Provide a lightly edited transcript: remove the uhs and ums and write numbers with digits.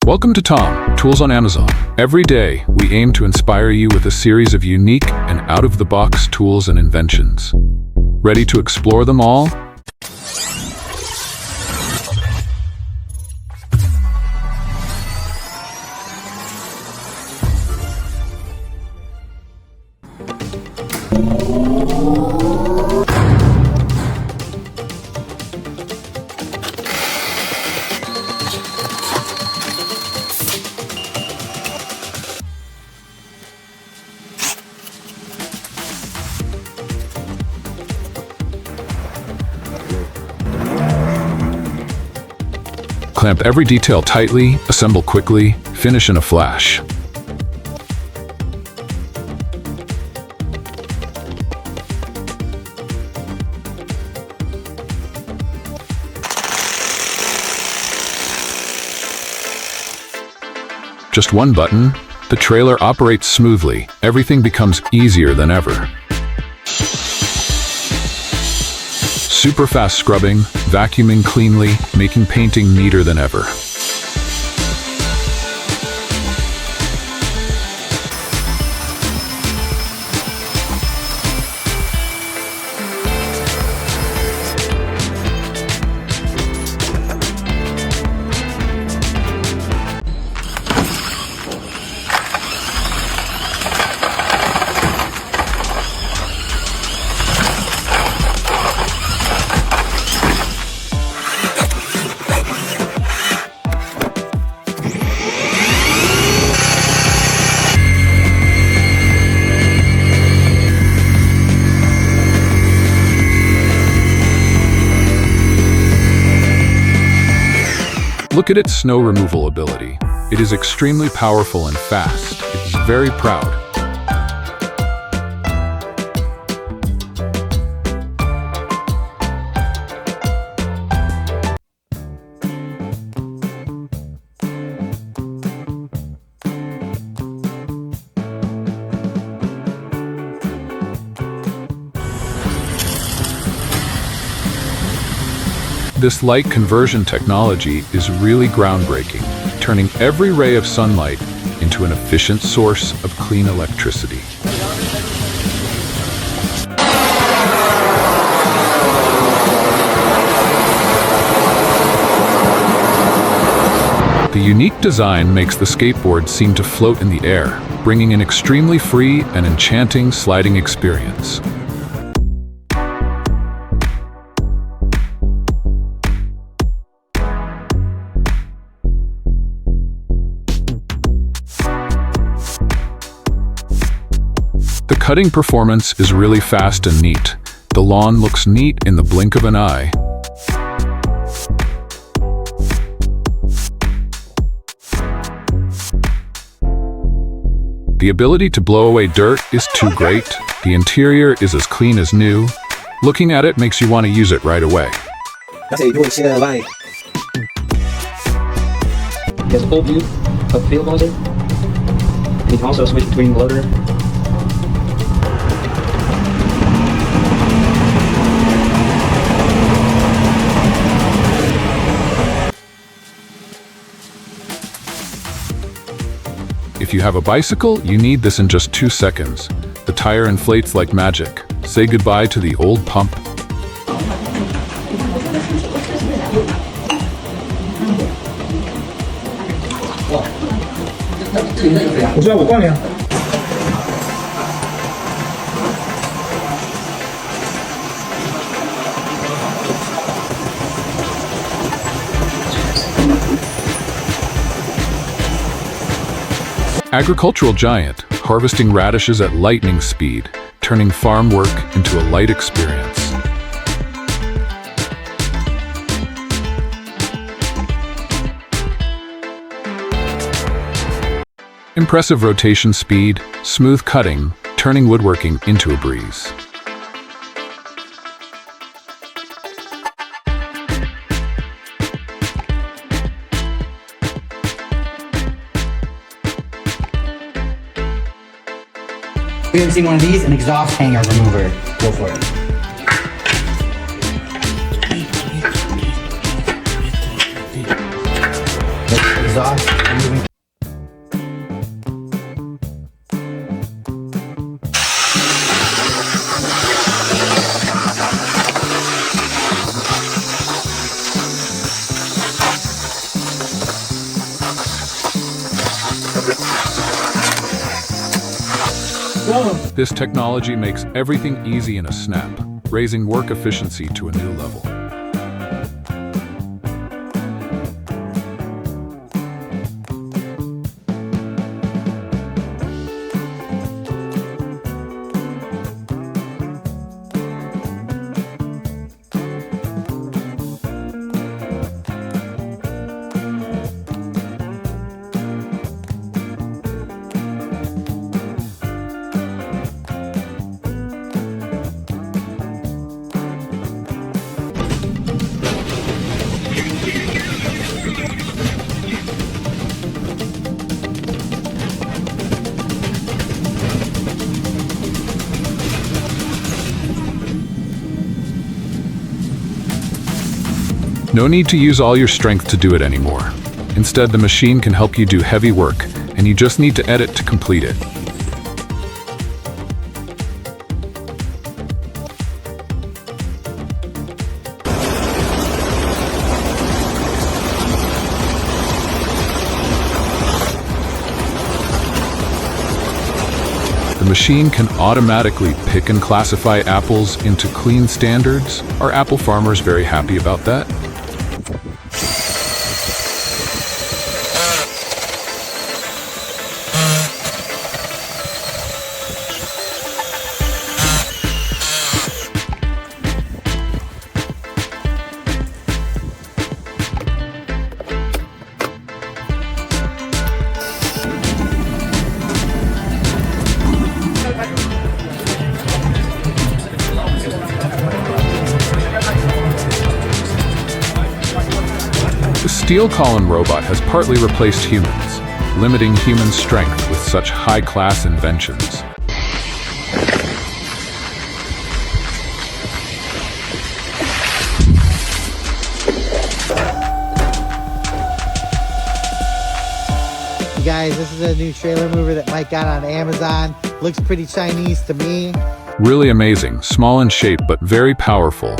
Welcome to Tom, Tools on Amazon. Every day, we aim to inspire you with a series of unique and out-of-the-box tools and inventions. Ready to explore them all? Clamp every detail tightly, assemble quickly, finish in a flash. Just one button, the trailer operates smoothly. Everything becomes easier than ever. Super fast scrubbing, vacuuming cleanly, making painting neater than ever. Look at its snow removal ability. It is extremely powerful and fast. It is very proud. This light conversion technology is really groundbreaking, turning every ray of sunlight into an efficient source of clean electricity. The unique design makes the skateboard seem to float in the air, bringing an extremely free and enchanting sliding experience. The cutting performance is really fast and neat. The lawn looks neat in the blink of an eye. The ability to blow away dirt is too great. The interior is as clean as new. Looking at it makes you want to use it right away. There's a full view of the field closet. You can also switch between loader. If you have a bicycle, you need this in just 2 seconds. The tire inflates like magic. Say goodbye to the old pump. Agricultural giant, harvesting radishes at lightning speed, turning farm work into a light experience. Impressive rotation speed, smooth cutting, turning woodworking into a breeze. We haven't seen one of these, an exhaust hanger remover. Go for it. exhaust removing. This technology makes everything easy in a snap, raising work efficiency to a new level. No need to use all your strength to do it anymore. Instead, the machine can help you do heavy work, and you just need to edit to complete it. The machine can automatically pick and classify apples into clean standards. Are apple farmers very happy about that? The steel column robot has partly replaced humans, limiting human strength with such high-class inventions. You guys, this is a new trailer mover that Mike got on Amazon. Looks pretty Chinese to me. Really amazing, small in shape but very powerful.